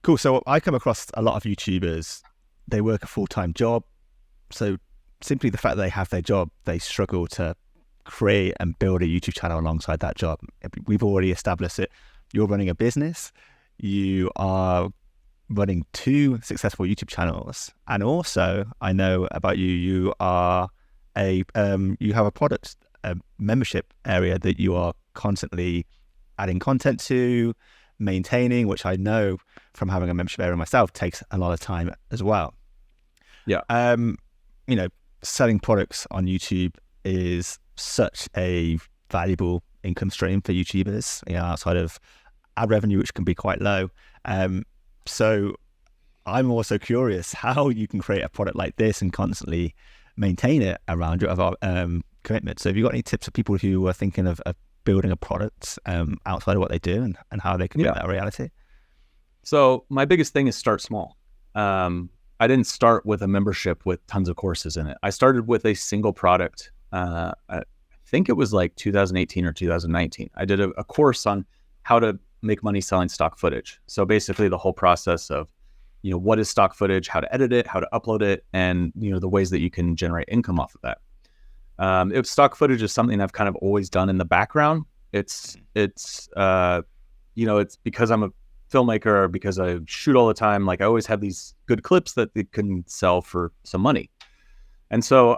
Cool. So I come across a lot of YouTubers, they work a full-time job. So simply the fact that they have their job, they struggle to create and build a YouTube channel alongside that job. We've already established it. You're running a business. You are running 2 successful YouTube channels. And also, I know about you, you are you have a product, a membership area that you are constantly adding content to, maintaining, which I know from having a membership area myself takes a lot of time as well. Yeah. Selling products on YouTube is such a valuable income stream for YouTubers, outside of ad revenue, which can be quite low. So I'm also curious how you can create a product like this and constantly maintain it around your other commitments. So have you got any tips for people who are thinking of building a product outside of what they do and how they can make that a reality? So my biggest thing is start small. I didn't start with a membership with tons of courses in it. I started with a single product. I think it was like 2018 or 2019. I did a course on how to make money selling stock footage. So basically the whole process of, what is stock footage, how to edit it, how to upload it, and, the ways that you can generate income off of that. If stock footage is something I've kind of always done in the background. It's because I'm a filmmaker or because I shoot all the time. Like I always have these good clips that they can sell for some money. And so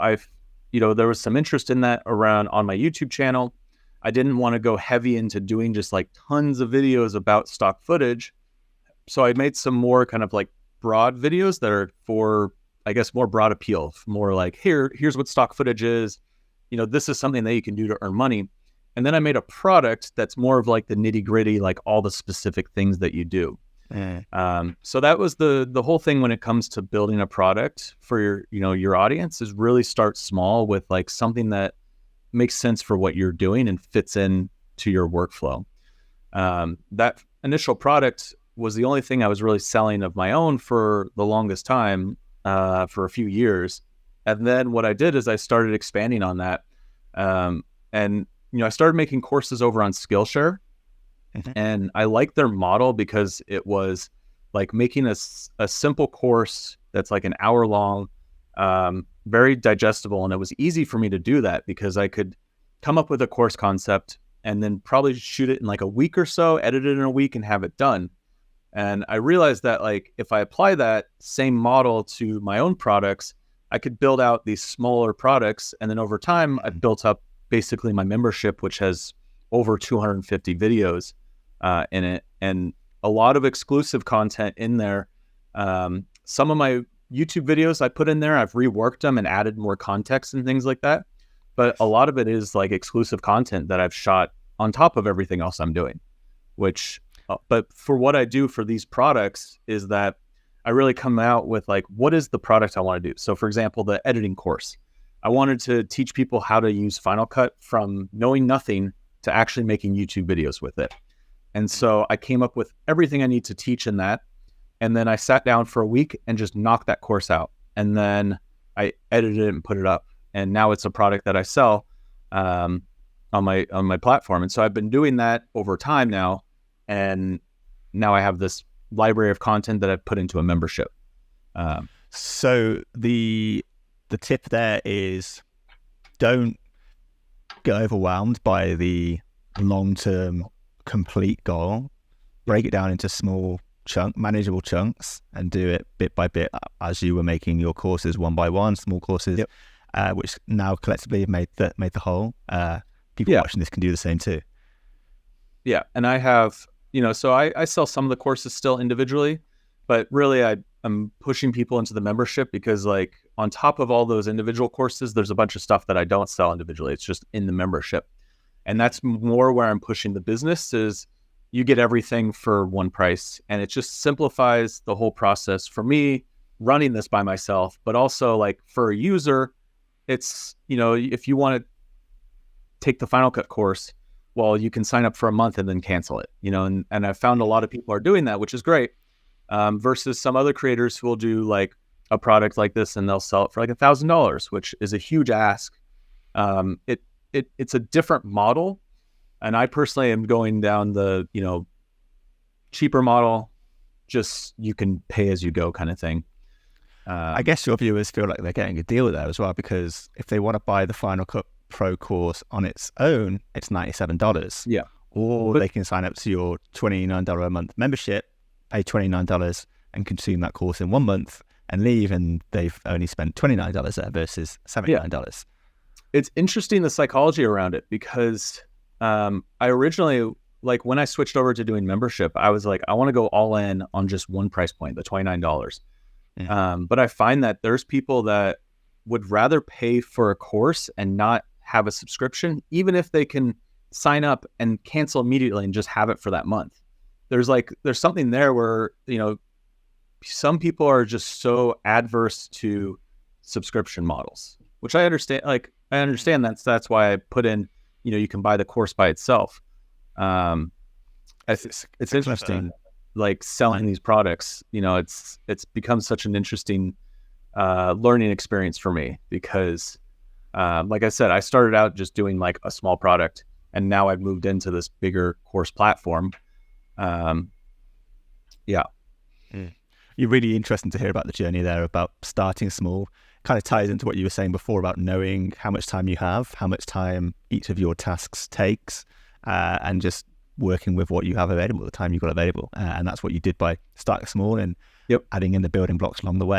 there was some interest in that on my YouTube channel. I didn't want to go heavy into doing just like tons of videos about stock footage. So I made some more kind of like broad videos that are for, I guess, more broad appeal, more like, here's what stock footage is. This is something that you can do to earn money. And then I made a product that's more of like the nitty gritty, like all the specific things that you do. So that was the whole thing when it comes to building a product for your audience, is really start small with like something that makes sense for what you're doing and fits in to your workflow. That initial product was the only thing I was really selling of my own for the longest time, for a few years. And then what I did is I started expanding on that. And I started making courses over on Skillshare. And I liked their model because it was like making a simple course that's like an hour long, very digestible. And it was easy for me to do that because I could come up with a course concept and then probably shoot it in like a week or so, edit it in a week and have it done. And I realized that like if I apply that same model to my own products, I could build out these smaller products. And then over time, I've built up basically my membership, which has over 250 videos in it, and a lot of exclusive content in there. Some of my YouTube videos I put in there, I've reworked them and added more context and things like that. But a lot of it is like exclusive content that I've shot on top of everything else I'm doing, but for what I do for these products is that I really come out with like, what is the product I want to do? So for example, the editing course, I wanted to teach people how to use Final Cut from knowing nothing to actually making YouTube videos with it. And so I came up with everything I need to teach in that. And then I sat down for a week and just knocked that course out. And then I edited it and put it up. And now it's a product that I sell on my platform. And so I've been doing that over time now. And now I have this library of content that I've put into a membership. So the tip there is don't get overwhelmed by the long-term complete goal. Break it down into small manageable chunks and do it bit by bit as you were making your courses one by one, small courses, which now collectively have made the whole. People watching this can do the same too. Yeah. And I have, so I sell some of the courses still individually, but really I'm pushing people into the membership because like on top of all those individual courses, there's a bunch of stuff that I don't sell individually. It's just in the membership. And that's more where I'm pushing the business is you get everything for one price. And it just simplifies the whole process for me running this by myself, but also like for a user, it's, if you want to take the Final Cut course, well, you can sign up for a month and then cancel it, and I've found a lot of people are doing that, which is great. Versus some other creators who will do like a product like this and they'll sell it for like $1,000, which is a huge ask. It's a different model. And I personally am going down the, cheaper model, just you can pay as you go kind of thing. I guess your viewers feel like they're getting a deal there as well, because if they want to buy the Final Cut Pro course on its own, it's $97. Yeah. Or they can sign up to your $29 a month membership, pay $29 and consume that course in 1 month and leave, and they've only spent $29 there versus $79. Yeah. It's interesting, the psychology around it, because I originally, like when I switched over to doing membership, I was like, I want to go all in on just one price point, the $29. But I find that there's people that would rather pay for a course and not have a subscription, even if they can sign up and cancel immediately and just have it for that month. There's something there where, some people are just so adverse to subscription models, which I understand. Like, I understand that's why I put in, you can buy the course by itself. It's interesting, like selling these products, it's become such an interesting learning experience for me, because like I said, I started out just doing like a small product, and now I've moved into this bigger course platform. You're really interesting to hear about the journey there, about starting small. Kind of ties into what you were saying before about knowing how much time you have, how much time each of your tasks takes, and just working with what you have available, the time you've got available. And that's what you did by starting small and adding in the building blocks along the way.